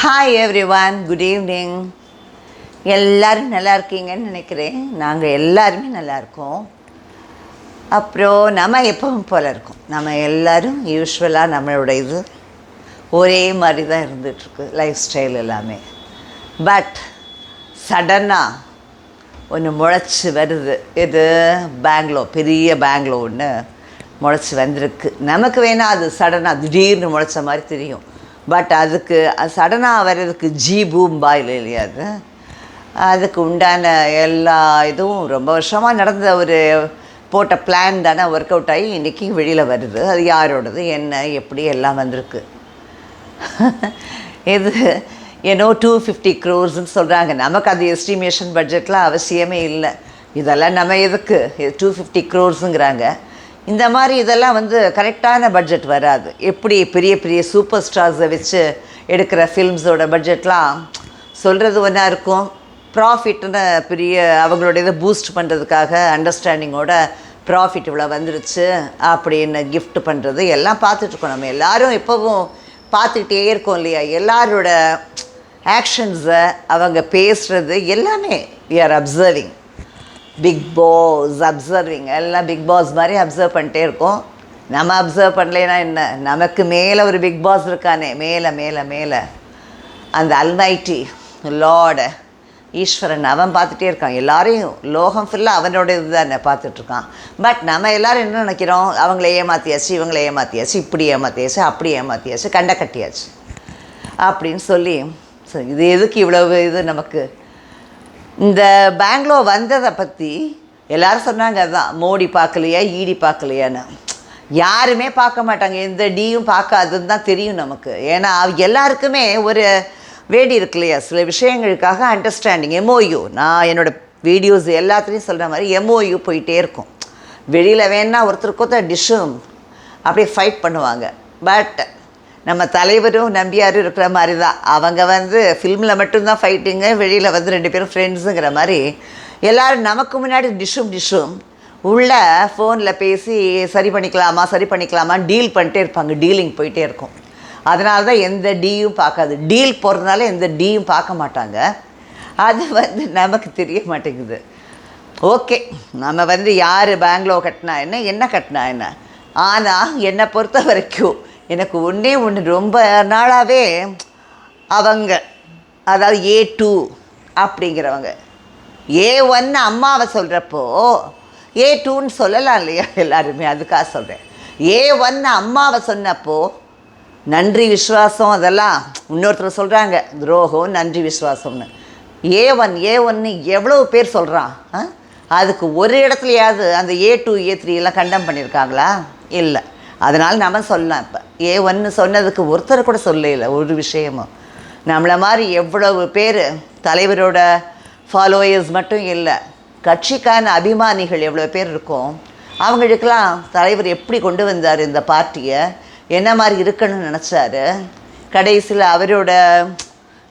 Hi every one, good evening. எல்லோரும் நல்லா இருக்கீங்கன்னு நினைக்கிறேன். நாங்கள் எல்லாருமே நல்லா இருக்கோம். அப்புறம் நம்ம எப்பவும் போல் இருக்கோம். நம்ம எல்லோரும் யூஸ்வலாக நம்மளோட இது ஒரே மாதிரி தான் இருந்துகிட்ருக்கு, லைஃப் ஸ்டைல் எல்லாமே. பட் சடனாக ஒன்று முளைச்சி வருது. இது பெங்களூர், பெரிய பெங்களூர் ஒன்று முளைச்சி வந்திருக்கு. நமக்கு வேணால் அது சடனாக திடீர்னு முளைச்ச மாதிரி தெரியும். பட் அதுக்கு சடனாக வர்றதுக்கு பூம் பாயில் இல்லையா, அதுக்கு உண்டான எல்லா இதுவும் ரொம்ப வருஷமாக நடந்த ஒரு போட்ட பிளான் தானே ஒர்க் அவுட் ஆகி இன்றைக்கி வெளியில் வருது. அது யாரோடது, என்ன, எப்படி எல்லாம் வந்திருக்கு. இது ஏன்னோ 250 crores சொல்கிறாங்க. நமக்கு அது எஸ்டிமேஷன் பட்ஜெட்லாம் அவசியமே இல்லை. இதெல்லாம் நம்ம எதுக்கு 250 crores. இந்த மாதிரி இதெல்லாம் கரெக்டான பட்ஜெட் வராது. எப்படி பெரிய பெரிய சூப்பர் ஸ்டார்ஸை வச்சு எடுக்கிற ஃபில்ம்ஸோட பட்ஜெட்லாம் சொல்கிறது ஒன்றா இருக்கும். ப்ராஃபிட்னு பெரிய அவங்களோட இதை பூஸ்ட் பண்ணுறதுக்காக அண்டர்ஸ்டாண்டிங்கோட ப்ராஃபிட் இவ்வளோ வந்துருச்சு அப்படின்னு கிஃப்ட் பண்ணுறது எல்லாம் பார்த்துட்ருக்கோம். நம்ம எல்லோரும் எப்போவும் பார்த்துக்கிட்டே இருக்கோம் இல்லையா. எல்லாரோட ஆக்ஷன்ஸை, அவங்க பேசுகிறது எல்லாமே we are observing. Bigg Boss observing, எல்லாம் பிக் பாஸ் மாதிரி அப்சர்வ் பண்ணிட்டே இருக்கோம். நம்ம அப்சர்வ் பண்ணலைன்னா என்ன, நமக்கு மேலே ஒரு பிக் பாஸ் இருக்கானே, மேலே மேலே மேலே அந்த அல்மைட்டி லார்டு ஈஸ்வரன், அவன் பார்த்துட்டே இருக்கான். எல்லாரையும் லோகம் ஃபுல்லாக அவனோட இது தானே பார்த்துட்ருக்கான். பட் நம்ம எல்லோரும் என்ன நினைக்கிறோம், அவங்கள ஏமாற்றியாச்சு, இவங்கள ஏமாற்றியாச்சு, இப்படி ஏமாற்றியாச்சு, அப்படி ஏமாற்றியாச்சு, கண்டை கட்டியாச்சு அப்படின்னு சொல்லி இது எதுக்கு இவ்வளவு இது நமக்கு. இந்த பெங்களூர் வந்ததை பற்றி எல்லோரும் சொன்னாங்க, அதுதான் மோடி பார்க்கலையா, ஈடி பார்க்கலையான்னு. யாருமே பார்க்க மாட்டாங்க, எந்த டியும் பார்க்காதுன்னு தான் தெரியும் நமக்கு. ஏன்னா எல்லாருக்குமே ஒரு வேடி இருக்கு இல்லையா, சில விஷயங்களுக்காக அண்டர்ஸ்டாண்டிங். எம்ஓயு, நான் என்னோடய வீடியோஸ் எல்லாத்துலேயும் சொல்கிற மாதிரி எம்ஓயு போயிட்டே இருக்கும். வெளியில் வேணால் ஒருத்தருக்கொருத்தர் டிஷ்ஷும் அப்படியே ஃபைட் பண்ணுவாங்க. பட் நம்ம தலைவரும் நம்பியாரும் இருக்கிற மாதிரி தான். அவங்க ஃபில்மில் மட்டும்தான் ஃபைட்டிங்க, வெளியில் 2 பேரும் ஃப்ரெண்ட்ஸுங்கிற மாதிரி எல்லோரும் நமக்கு முன்னாடி டிஷ்ஷும் உள்ள ஃபோனில் பேசி சரி பண்ணிக்கலாமா டீல் பண்ணிட்டே இருப்பாங்க. டீலிங் போயிட்டே இருக்கும். அதனால தான் எந்த டியும் பார்க்காது. டீல் போகிறதுனால எந்த டியும் பார்க்க மாட்டாங்க. அது நமக்கு தெரிய மாட்டேங்குது. ஓகே, நம்ம யார் பெங்களூர் கட்டினா என்ன கட்டினா என்ன. ஆனால் என்னை பொறுத்த வரைக்கும் எனக்கு ஒன்றே ஒன்று ரொம்ப நாளாகவே அவங்க, அதாவது A2 அப்படிங்கிறவங்க, A1 அம்மாவை சொல்கிறப்போ A2ன்னு சொல்லலாம் இல்லையா எல்லாருமே, அதுக்காக சொல்கிறேன். A1 அம்மாவை சொன்னப்போ நன்றி விஸ்வாசம் அதெல்லாம் இன்னொருத்தர் சொல்கிறாங்க, துரோகம் நன்றி விஸ்வாசம்னு. A1 எவ்வளோ பேர் சொல்கிறான். அதுக்கு ஒரு இடத்துலையாவது அந்த A2 A3 எல்லாம் கண்டம் பண்ணியிருக்காங்களா? இல்லை. அதனால் நம்ம சொல்லலாம். இப்போ A1 சொன்னதுக்கு ஒருத்தர் கூட சொல்லலை ஒரு விஷயமும். நம்மளை மாதிரி எவ்வளவு பேர் தலைவரோட ஃபாலோயர்ஸ் மட்டும் இல்லை, கட்சிக்கான அபிமானிகள் எவ்வளோ பேர் இருக்கோம். அவங்களுக்கெல்லாம் தலைவர் எப்படி கொண்டு வந்தார் இந்த பார்ட்டியை, என்ன மாதிரி இருக்கணும்னு நினச்சாரு. கடைசியில் அவரோட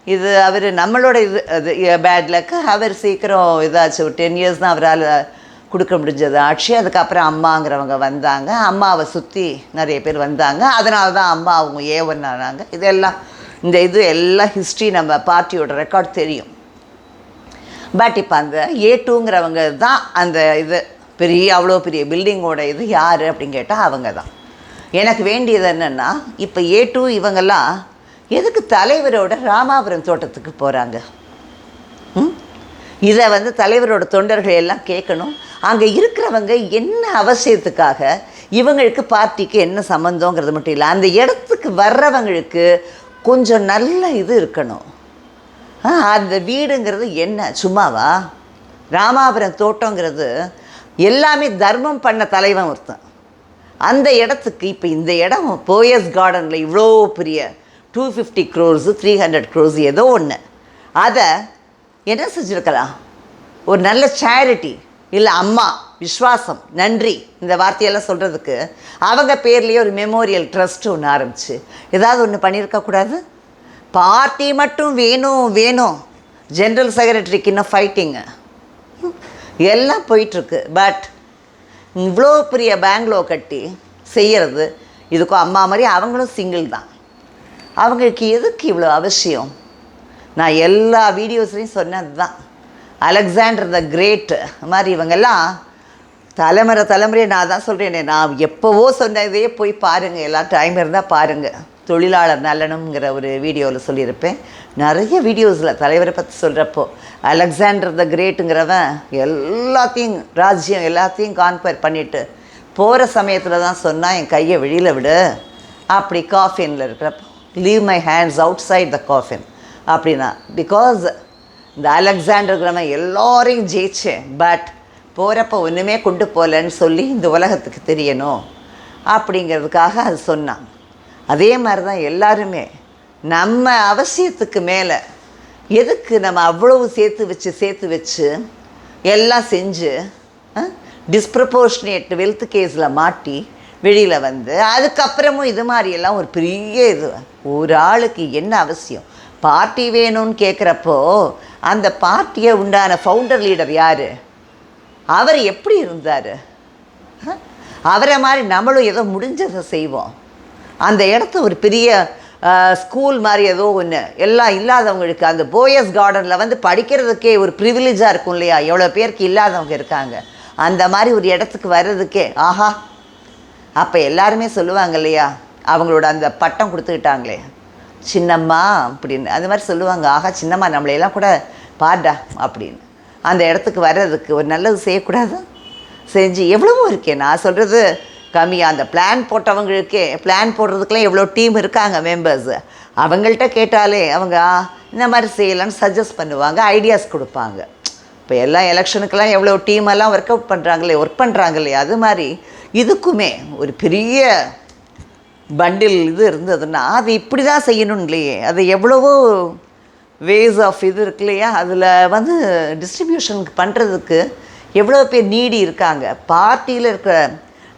இது அவர் நம்மளோட இது அது பேட் லக்கு. அவர் சீக்கிரம் இதாச்சு, ஒரு 10 years தான் அவரால் கொடுக்க முடிஞ்சது ஆட்சி. அதுக்கப்புறம் அம்மாங்கிறவங்க வந்தாங்க, அம்மாவை சுற்றி நிறைய பேர் வந்தாங்க. அதனால தான் அம்மா அவங்க A1 ஆனாங்க. இதெல்லாம் இந்த இது எல்லாம் ஹிஸ்ட்ரி, நம்ம பார்ட்டியோட ரெக்கார்ட் தெரியும். பட் இப்போ அந்த A2ங்கிறவங்க தான் அந்த இது பெரிய அவ்வளோ பெரிய பில்டிங்கோட இது யார் அப்படின்னு கேட்டால் அவங்க தான். எனக்கு வேண்டியது என்னென்னா, இப்போ A2 இவங்கெல்லாம் எதுக்கு தலைவரோட ராமாபுரம் தோட்டத்துக்கு போகிறாங்க? இதை தலைவரோட தொண்டர்கள் எல்லாம் கேட்கணும். அங்கே இருக்கிறவங்க என்ன அவசியத்துக்காக, இவங்களுக்கு பார்ட்டிக்கு என்ன சம்மந்தங்கிறது மட்டும் இல்லை, அந்த இடத்துக்கு வர்றவங்களுக்கு கொஞ்சம் நல்ல இது இருக்கணும். அந்த வீடுங்கிறது என்ன சும்மாவா? ராமாபுரம் தோட்டங்கிறது எல்லாமே தர்மம் பண்ண தலைவன் ஒருத்தன். அந்த இடத்துக்கு இப்போ இந்த இடம் போயஸ் கார்டனில் இவ்வளோ பெரிய 250 crores 300 crores ஏதோ ஒன்று, அதை என்ன செஞ்சுருக்கலாம்? ஒரு நல்ல சேரிட்டி இல்லை, அம்மா விஸ்வாசம் நன்றி இந்த வார்த்தையெல்லாம் சொல்கிறதுக்கு அவங்க பேர்லேயே ஒரு மெமோரியல் ட்ரஸ்ட்டு ஒன்று ஆரம்பிச்சு ஏதாவது ஒன்று பண்ணியிருக்கக்கூடாது? பார்ட்டி மட்டும் வேணும், ஜென்ரல் செக்ரட்டரிக்கு இன்னும் ஃபைட்டிங்கு எல்லாம் போயிட்டுருக்கு. பட் இவ்வளோ பெரிய பெங்களூர் கட்டி செய்கிறது, இதுக்கும் அம்மா மாதிரி அவங்களும் சிங்கிள் தான். அவங்களுக்கு எதுக்கு இவ்வளோ அவசியம்? நான் எல்லா வீடியோஸ்லையும் சொன்னது தான். அலெக்சாண்டர் த கிரேட் மாதிரி இவங்கெல்லாம் தலைமுறையை நான் தான் சொல்கிறேனே, நான் எப்போவோ சொன்னதே போய் பாருங்கள், எல்லாம் டைம் இருந்தால் பாருங்கள். தொழிலாளர் நலனுங்கிற ஒரு வீடியோவில் சொல்லியிருப்பேன். நிறைய வீடியோஸில் தலைவரை பற்றி சொல்கிறப்போ அலெக்சாண்டர் த கிரேட்டுங்கிறவன் எல்லாத்தையும் ராஜ்யம் எல்லாத்தையும் கான்கொயர் பண்ணிவிட்டு போகிற சமயத்தில் தான் சொன்னால், என் கையை வெளியில் விடு அப்படி காஃபினில் இருக்கிறப்போ, leave my hands outside the coffin அப்படின்னா. பிகாஸ் இந்த அலெக்சாண்டர்கிறவன் எல்லோரையும் ஜெயிச்சேன், பட் போகிறப்ப ஒன்றுமே கொண்டு போகலன்னு சொல்லி இந்த உலகத்துக்கு தெரியணும் அப்படிங்கிறதுக்காக அது சொன்னான். அதே மாதிரி தான் எல்லாருமே நம்ம அவசியத்துக்கு மேலே எதுக்கு நம்ம அவ்வளவு சேர்த்து வச்சு எல்லாம் செஞ்சு டிஸ்ப்ரப்போர்ஷனேட் வெல்த் கேஸில் மாட்டி வெளியில் வந்து அதுக்கப்புறமும் இது மாதிரியெல்லாம் ஒரு பெரிய இது. ஒரு ஆளுக்கு என்ன அவசியம்? பார்ட்டி வேணும்னு கேட்குறப்போ அந்த பார்ட்டியை உண்டான ஃபவுண்டர் லீடர் யார்? அவர் எப்படி இருந்தார்? அவரை மாதிரி நம்மளும் ஏதோ முடிஞ்சதை செய்வோம். அந்த இடத்த ஒரு பெரிய ஸ்கூல் மாதிரி ஏதோ ஒன்று எல்லாம் இல்லாதவங்களுக்கு, அந்த போயஸ் கார்டனில் வந்து படிக்கிறதுக்கே ஒரு ப்ரிவிலேஜாக இருக்கும் இல்லையா? எவ்வளோ பேருக்கு இல்லாதவங்க இருக்காங்க. அந்த மாதிரி ஒரு இடத்துக்கு வர்றதுக்கே ஆஹா. அப்போ எல்லாருமே சொல்லுவாங்க இல்லையா, அவங்களோட அந்த பட்டம் கொடுத்துக்கிட்டாங்களே சின்னம்மா அப்படின்னு, அது மாதிரி சொல்லுவாங்க, ஆஹா சின்னம்மா நம்மளையெல்லாம் கூட பாடா அப்படின்னு. அந்த இடத்துக்கு வர்றதுக்கு ஒரு நல்லது செய்யக்கூடாது? செஞ்சு எவ்வளவோ இருக்கே. நான் சொல்கிறது கம்மியாக, அந்த பிளான் போட்டவங்களுக்கே, பிளான் போடுறதுக்கெலாம் எவ்வளோ டீம் இருக்காங்க மெம்பர்ஸு. அவங்கள்ட்ட கேட்டாலே அவங்க இந்த மாதிரி செய்யலான்னு சஜஸ்ட் பண்ணுவாங்க, ஐடியாஸ் கொடுப்பாங்க. இப்போ எல்லா எலெக்ஷனுக்கெல்லாம் எவ்வளோ டீமெல்லாம் ஒர்க் பண்ணுறாங்க இல்லையா? அது மாதிரி இதுக்குமே ஒரு பெரிய பண்டில் இது இருந்ததுன்னா அது இப்படி தான் செய்யணும் இல்லையே? அது எவ்வளவோ வேஸ் ஆஃப் இது இருக்கு இல்லையா? அதில் வந்து டிஸ்ட்ரிபியூஷனுக்கு பண்ணுறதுக்கு எவ்வளோ பேர் நீடி இருக்காங்க. பார்ட்டியில் இருக்கிற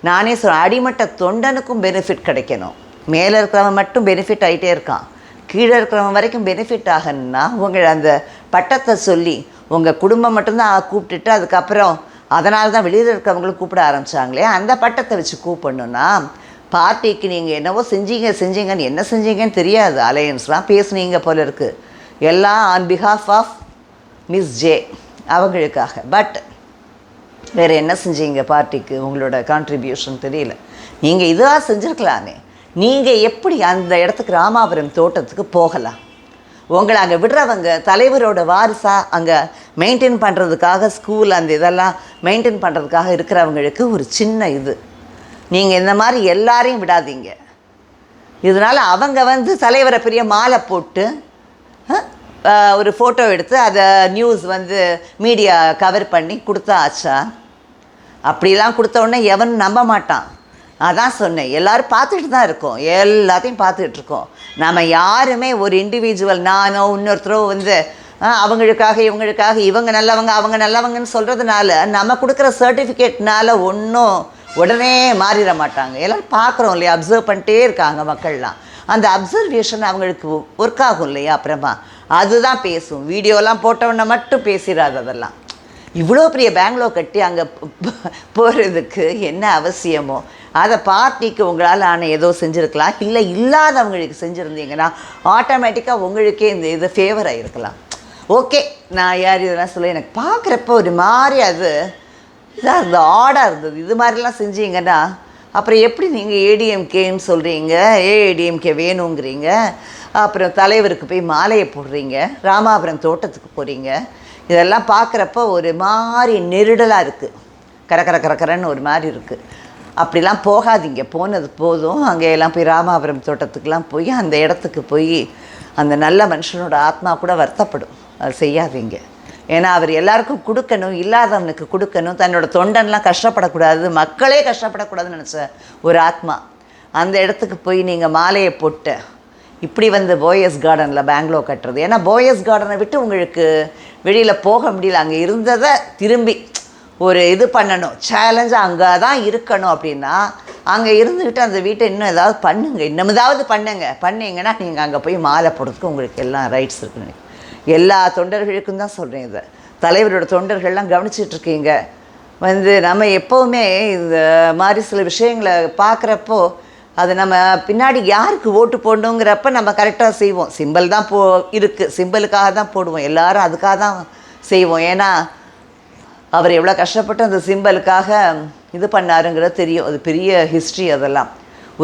நானே சொல்கிறேன், அடிமட்ட தொண்டனுக்கும் பெனிஃபிட் கிடைக்கணும். மேலே இருக்கிறவன் மட்டும் பெனிஃபிட் ஆகிட்டே இருக்கான், கீழே இருக்கிறவன் வரைக்கும் பெனிஃபிட் ஆகணும்னா உங்கள் அந்த பட்டத்தை சொல்லி உங்கள் குடும்பம் மட்டும்தான் கூப்பிட்டுட்டு அதுக்கப்புறம் அதனால தான் வெளியில் இருக்கிறவங்களும் கூப்பிட ஆரம்பித்தாங்களே, அந்த பட்டத்தை வச்சு கூப்பிடணுன்னா பார்ட்டிக்கு நீங்கள் என்னவோ செஞ்சீங்கன்னு என்ன செஞ்சீங்கன்னு தெரியாது. அலையன்ஸ்லாம் பேசுனீங்க போல இருக்குது, எல்லாம் on behalf of Miss J அவங்களுக்காக. பட் வேறு என்ன செஞ்சீங்க பார்ட்டிக்கு? உங்களோட கான்ட்ரிபியூஷன் தெரியல. நீங்கள் இதாக செஞ்சுருக்கலாமே. நீங்கள் எப்படி அந்த இடத்துக்கு ராமாபுரம் தோட்டத்துக்கு போகலாம்? உங்களை அங்கே விடுறவங்க தலைவரோட வாரிசாக அங்கே மெயின்டைன் பண்ணுறதுக்காக, ஸ்கூல் அந்த இதெல்லாம் மெயின்டைன் பண்ணுறதுக்காக இருக்கிறவங்களுக்கு ஒரு சின்ன இது. நீங்கள் இந்த மாதிரி எல்லாரையும் விடாதீங்க. இதனால் அவங்க வந்து தலைவரை பெரிய மாலை போட்டு ஒரு ஃபோட்டோ எடுத்து அதை நியூஸ் வந்து மீடியா கவர் பண்ணி கொடுத்தா ஆச்சா? அப்படிலாம் கொடுத்தோடனே எவனும் நம்ப மாட்டான். அதான் சொன்னேன், எல்லோரும் பார்த்துட்டு தான் இருக்கோம், எல்லாத்தையும் பார்த்துட்ருக்கோம். நம்ம யாருமே ஒரு இண்டிவிஜுவல் நானோ இன்னொருத்தரோ வந்து அவங்களுக்காக இவங்களுக்காக இவங்க நல்லவங்க அவங்க நல்லவங்கன்னு சொல்கிறதுனால நம்ம கொடுக்குற சர்டிஃபிகேட்னால ஒன்றும் உடனே மாறிட மாட்டாங்க. எல்லோரும் பார்க்குறோம் இல்லையா? அப்சர்வ் பண்ணிட்டே இருக்காங்க மக்கள்லாம். அந்த அப்சர்வேஷன் அவங்களுக்கு ஒர்க் ஆகும் இல்லையா? அப்புறமா அதுதான் பேசும். வீடியோலாம் போட்டவொன்னே மட்டும் பேசிடாது. அதெல்லாம் இவ்வளோ பெரிய பெங்களூர் கட்டி அங்கே போகிறதுக்கு என்ன அவசியமோ அதை பார்ட்டிக்கு உங்களால் ஆனால் ஏதோ செஞ்சுருக்கலாம். இல்லை இல்லாதவங்களுக்கு செஞ்சுருந்தீங்கன்னா ஆட்டோமேட்டிக்காக உங்களுக்கே இந்த இது ஃபேவர் ஆகிருக்கலாம். ஓகே, நான் யார் இதெல்லாம் சொல்ல, எனக்கு பார்க்குறப்ப ஒரு மாதிரி அது இதாக இருந்தது, ஆடாக இருந்தது. இது மாதிரிலாம் செஞ்சீங்கன்னா அப்புறம் எப்படி நீங்கள் ஏடிஎம்கேன்னு சொல்கிறீங்க, ஏடிஎம்கே வேணுங்கிறீங்க, அப்புறம் தலைவருக்கு போய் மாலையை போடுறீங்க, ராமாபுரம் தோட்டத்துக்கு போகிறீங்க. இதெல்லாம் பார்க்குறப்ப ஒரு மாதிரி நெருடலாக இருக்குது, கரன்னு ஒரு மாதிரி இருக்குது. அப்படிலாம் போகாதீங்க, போனது போதும். அங்கே எல்லாம் போய் ராமாபுரம் தோட்டத்துக்கெலாம் போய் அந்த இடத்துக்கு போய் அந்த நல்ல மனுஷனோட ஆத்மா கூட வருத்தப்படும். அது செய்யாதீங்க. ஏன்னா அவர் எல்லாருக்கும் கொடுக்கணும், இல்லாதவனுக்கு கொடுக்கணும், தன்னோட தொண்டன்லாம் கஷ்டப்படக்கூடாது, மக்களே கஷ்டப்படக்கூடாதுன்னு நினச்ச ஒரு ஆத்மா. அந்த இடத்துக்கு போய் நீங்கள் மாலையை போட்டு இப்படி வந்து போயஸ் கார்டனில் பெங்களூர் கட்டுறது. ஏன்னா போயஸ் கார்டனை விட்டு உங்களுக்கு வெளியில் போக முடியல. அங்கே இருந்ததை திரும்பி ஒரு இது பண்ணணும், சேலஞ்சாக அங்கே தான் இருக்கணும். அப்படின்னா அங்கே இருந்துக்கிட்டு அந்த வீட்டை இன்னும் ஏதாவது பண்ணுங்க, இன்னமுதாவது பண்ணிங்கன்னா நீங்கள் அங்கே போய் மாலை போடுறதுக்கு உங்களுக்கு எல்லாம் ரைட்ஸ் இருக்குன்னு. எல்லா தொண்டர்களுக்கும் தான் சொல்கிறேன் இதை. தலைவரோட தொண்டர்கள்லாம் கவனிச்சிட்ருக்கீங்க. வந்து நம்ம எப்போவுமே இந்த மாதிரி சில விஷயங்களை பார்க்குறப்போ அது நம்ம பின்னாடி யாருக்கு ஓட்டு போடணுங்கிறப்ப நம்ம கரெக்டாக செய்வோம். சிம்பிள் தான் இருக்குது, சிம்பிளுக்காக தான் போடுவோம், எல்லாரும் அதுக்காக தான் செய்வோம். ஏன்னா அவர் எவ்வளோ கஷ்டப்பட்டு அந்த சிம்பிளுக்காக இது பண்ணாருங்கிறது தெரியும். அது பெரிய ஹிஸ்ட்ரி. அதெல்லாம்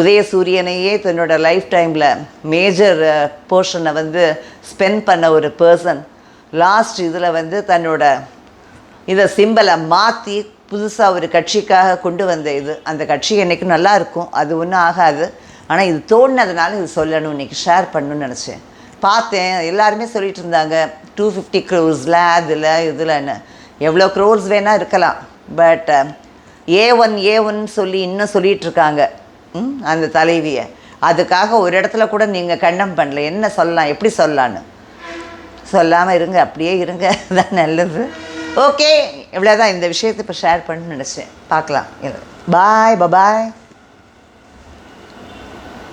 உதயசூரியனையே தன்னோட லைஃப் டைமில் மேஜர் போர்ஷனை வந்து ஸ்பெண்ட் பண்ண ஒரு பர்சன் லாஸ்ட் இதில் வந்து தன்னோட இதை சிம்பிளை மாற்றி புதுசாக ஒரு கட்சிக்காக கொண்டு வந்த இது. அந்த கட்சி என்றைக்கும் நல்லா இருக்கும், அது ஒன்றும் ஆகாது. ஆனால் இது தோணுனதுனால இது சொல்லணும், இன்றைக்கி ஷேர் பண்ணணும்னு நினச்சேன். பார்த்தேன் எல்லாருமே சொல்லிகிட்டு இருந்தாங்க 250 crores அதில் இதில்ன்னு. எவ்வளோ க்ரோர்ஸ் வேணால் இருக்கலாம், பட் A1 சொல்லி இன்னும் சொல்லிகிட்டு இருக்காங்க அந்த தலைவியை. அதுக்காக ஒரு இடத்துல கூட நீங்கள் கண்டம் பண்ணல. என்ன சொல்லலாம், எப்படி சொல்லலான்னு சொல்லாமல் இருங்க, அப்படியே இருங்க, தான் நல்லது. ஓகே, இவ்வளோதான் இந்த விஷயத்தை இப்போ ஷேர் பண்ணணும்னு நினச்சேன். பார்க்கலாம். பாய்.